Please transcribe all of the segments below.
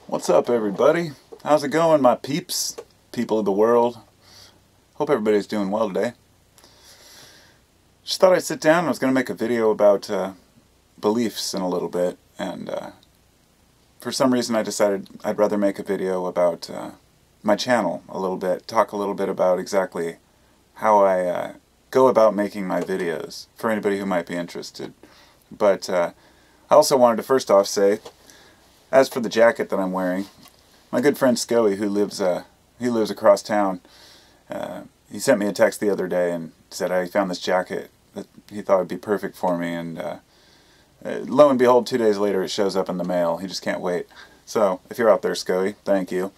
What's up, everybody? How's it going, my peeps? People of the world. Hope everybody's doing well today. Just thought I'd sit down. I was going to make a video about beliefs in a little bit, and for some reason I decided I'd rather make a video about my channel a little bit, talk a little bit about exactly how I go about making my videos, for anybody who might be interested. But I also wanted to first off say, as for the jacket that I'm wearing, my good friend Scoey, who lives across town, he sent me a text the other day and said I found this jacket that he thought would be perfect for me, and lo and behold, 2 days later it shows up in the mail. He just can't wait. So, if you're out there, Scoey, thank you.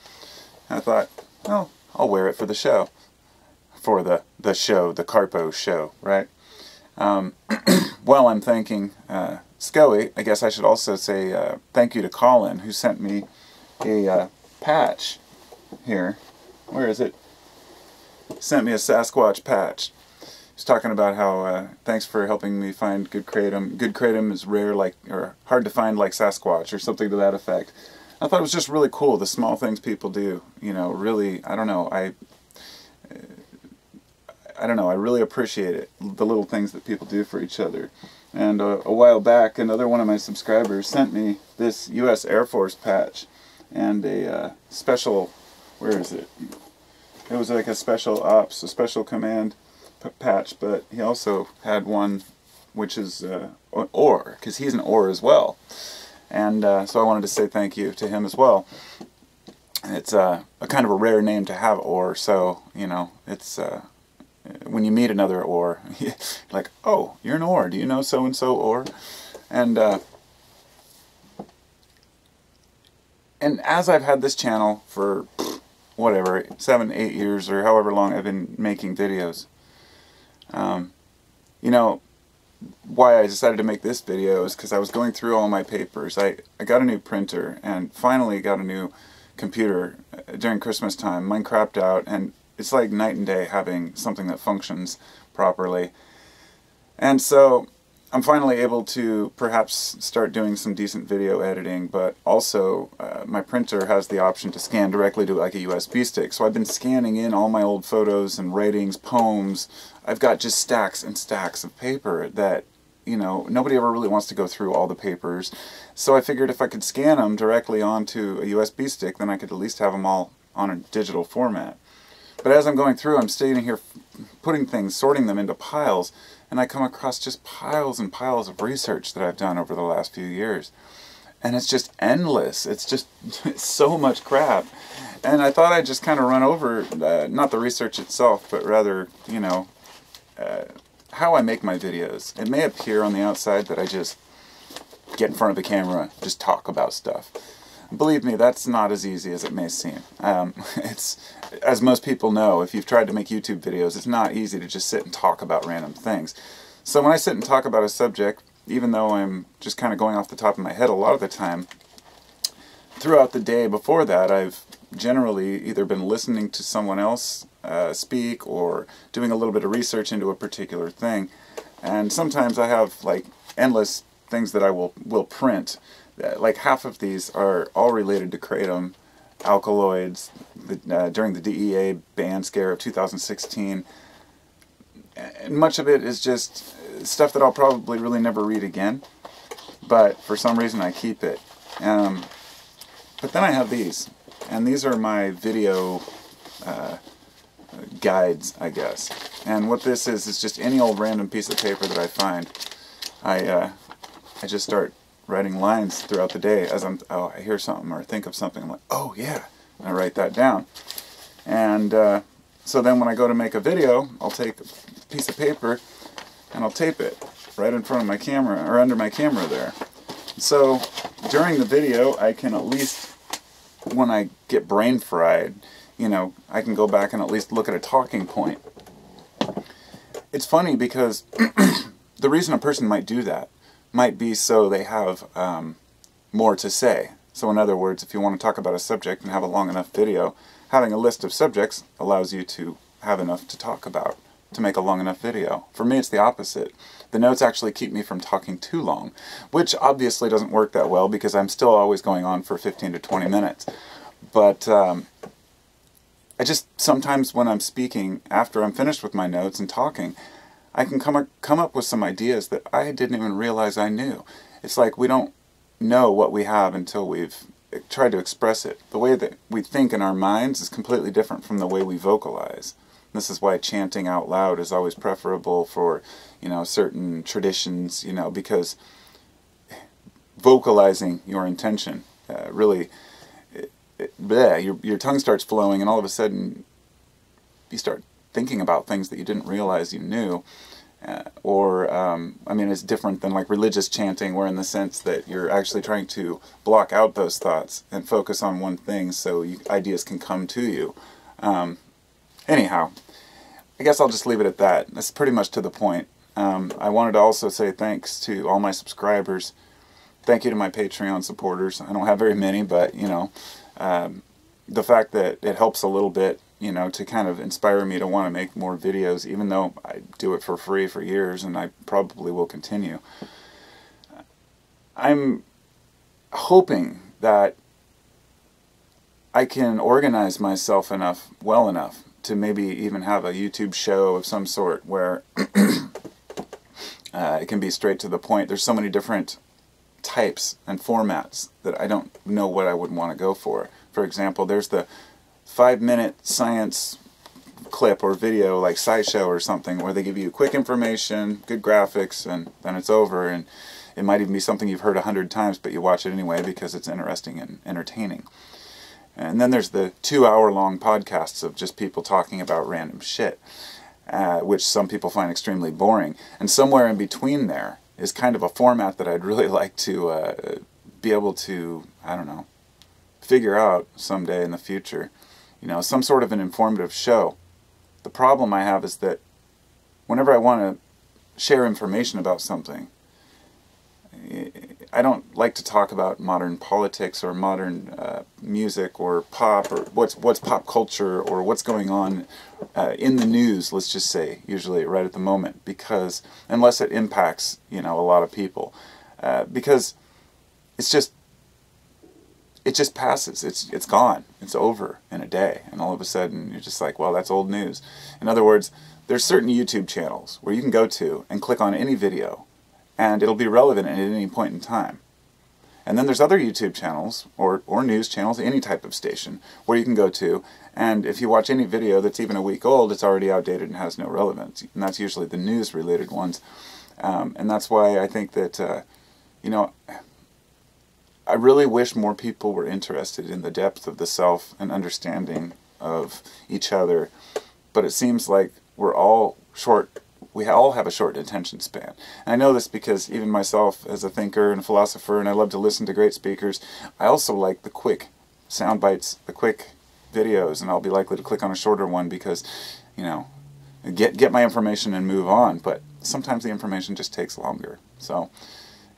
And I thought, oh, I'll wear it for the show. For the show, the Carpo show, right? Well, I'm thanking Scoey. I guess I should also say thank you to Colin, who sent me a patch here. Where is it? Sent me a Sasquatch patch. He's talking about how thanks for helping me find good kratom. Good kratom is rare, or hard to find like Sasquatch, or something to that effect. I thought it was just really cool, the small things people do. You know, really, I don't know, I really appreciate it, the little things that people do for each other. And a while back, another one of my subscribers sent me this U.S. Air Force patch and a special, where is it? It was like a special ops, a special command patch, but he also had one which is OR, because he's an OR as well. And so I wanted to say thank you to him as well. It's a kind of a rare name to have, OR, so, you know, it's when you meet another OR, like, oh, you're an OR, do you know so-and-so OR? And as I've had this channel for, whatever, 7, 8 years, or however long I've been making videos, you know, why I decided to make this video is because I was going through all my papers. I got a new printer, and finally got a new computer during Christmas time. Mine crapped out, and it's like night and day having something that functions properly. And so I'm finally able to perhaps start doing some decent video editing, but also my printer has the option to scan directly to like a USB stick. So I've been scanning in all my old photos and writings, poems. I've got just stacks and stacks of paper that, you know, nobody ever really wants to go through all the papers. So I figured if I could scan them directly onto a USB stick, then I could at least have them all on a digital format. But as I'm going through, I'm sitting here putting things, sorting them into piles, and I come across just piles and piles of research that I've done over the last few years. And it's just endless. It's just so much crap. And I thought I'd just kind of run over, not the research itself, but rather, you know, how I make my videos. It may appear on the outside that I just get in front of the camera, just talk about stuff. Believe me, that's not as easy as it may seem. It's, as most people know, if you've tried to make YouTube videos, it's not easy to just sit and talk about random things. So when I sit and talk about a subject, even though I'm just kind of going off the top of my head a lot of the time, throughout the day before that, I've generally either been listening to someone else speak or doing a little bit of research into a particular thing. And sometimes I have like endless things that I will print. Like half of these are all related to kratom, alkaloids, during the DEA ban scare of 2016. And much of it is just stuff that I'll probably really never read again, but for some reason I keep it. But then I have these, and these are my video guides, I guess. And what this is just any old random piece of paper that I find. I just start writing lines throughout the day as I hear something or think of something. I'm like, oh yeah, and I write that down. And so then when I go to make a video, I'll take a piece of paper and I'll tape it right in front of my camera, or under my camera there. So during the video, I can at least, when I get brain fried, you know, I can go back and at least look at a talking point. It's funny because the reason a person might do that might be so they have more to say. So in other words, if you want to talk about a subject and have a long enough video, having a list of subjects allows you to have enough to talk about to make a long enough video. For me, it's the opposite. The notes actually keep me from talking too long, which obviously doesn't work that well because I'm still always going on for 15 to 20 minutes. But I just, sometimes when I'm speaking, after I'm finished with my notes and talking, I can come up with some ideas that I didn't even realize I knew. It's like we don't know what we have until we've tried to express it. The way that we think in our minds is completely different from the way we vocalize. This is why chanting out loud is always preferable for, you know, certain traditions, you know, because vocalizing your intention really, your tongue starts flowing, and all of a sudden you start thinking about things that you didn't realize you knew. I mean, it's different than like religious chanting, where in the sense that you're actually trying to block out those thoughts and focus on one thing so ideas can come to you. Anyhow, I guess I'll just leave it at that. That's pretty much to the point. I wanted to also say thanks to all my subscribers. Thank you to my Patreon supporters. I don't have very many, but, you know, the fact that it helps a little bit, you know, to kind of inspire me to want to make more videos, even though I do it for free for years, and I probably will continue. I'm hoping that I can organize myself well enough to maybe even have a YouTube show of some sort where it can be straight to the point. There's so many different types and formats that I don't know what I would want to go for. For example, there's the 5-minute science clip or video like SciShow or something where they give you quick information, good graphics, and then it's over. And it might even be something you've heard 100 times, but you watch it anyway because it's interesting and entertaining. And then there's the 2-hour-long podcasts of just people talking about random shit, which some people find extremely boring. And somewhere in between there is kind of a format that I'd really like to be able to, I don't know, figure out someday in the future. You know, some sort of an informative show. The problem I have is that whenever I want to share information about something, I don't like to talk about modern politics or modern music or pop or what's pop culture or what's going on in the news, let's just say, usually right at the moment, because unless it impacts, you know, a lot of people, because it just passes. It's gone. It's over in a day, and all of a sudden you're just like, well, that's old news. In other words, there's certain YouTube channels where you can go to and click on any video, and it'll be relevant at any point in time. And then there's other YouTube channels, or news channels, any type of station, where you can go to, and if you watch any video that's even a week old, it's already outdated and has no relevance. And that's usually the news-related ones. And that's why I think that, you know, I really wish more people were interested in the depth of the self and understanding of each other, but it seems like we all have a short attention span. And I know this because even myself as a thinker and a philosopher, and I love to listen to great speakers, I also like the quick sound bites, the quick videos, and I'll be likely to click on a shorter one because, you know, get my information and move on, but sometimes the information just takes longer. So,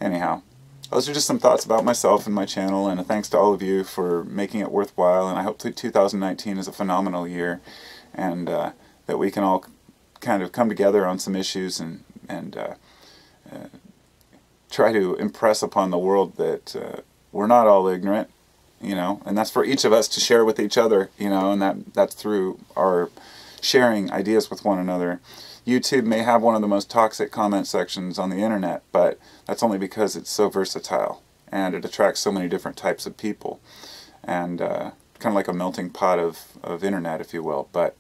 anyhow, those are just some thoughts about myself and my channel, and a thanks to all of you for making it worthwhile, and I hope that 2019 is a phenomenal year, and that we can all kind of come together on some issues and try to impress upon the world that we're not all ignorant, you know, and that's for each of us to share with each other, you know, and that's through our sharing ideas with one another. YouTube may have one of the most toxic comment sections on the internet, but that's only because it's so versatile and it attracts so many different types of people, and kind of like a melting pot of internet, if you will. But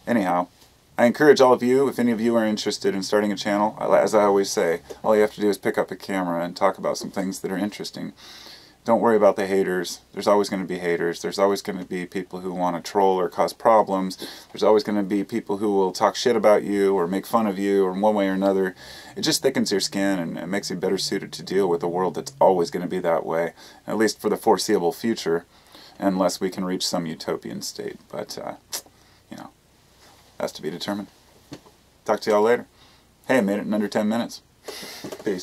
anyhow, I encourage all of you, if any of you are interested in starting a channel, as I always say, all you have to do is pick up a camera and talk about some things that are interesting. Don't worry about the haters. There's always going to be haters. There's always going to be people who want to troll or cause problems. There's always going to be people who will talk shit about you or make fun of you or in one way or another. It just thickens your skin and it makes you better suited to deal with a world that's always going to be that way, at least for the foreseeable future, unless we can reach some utopian state. But, you know, that's to be determined. Talk to y'all later. Hey, I made it in under 10 minutes. Peace.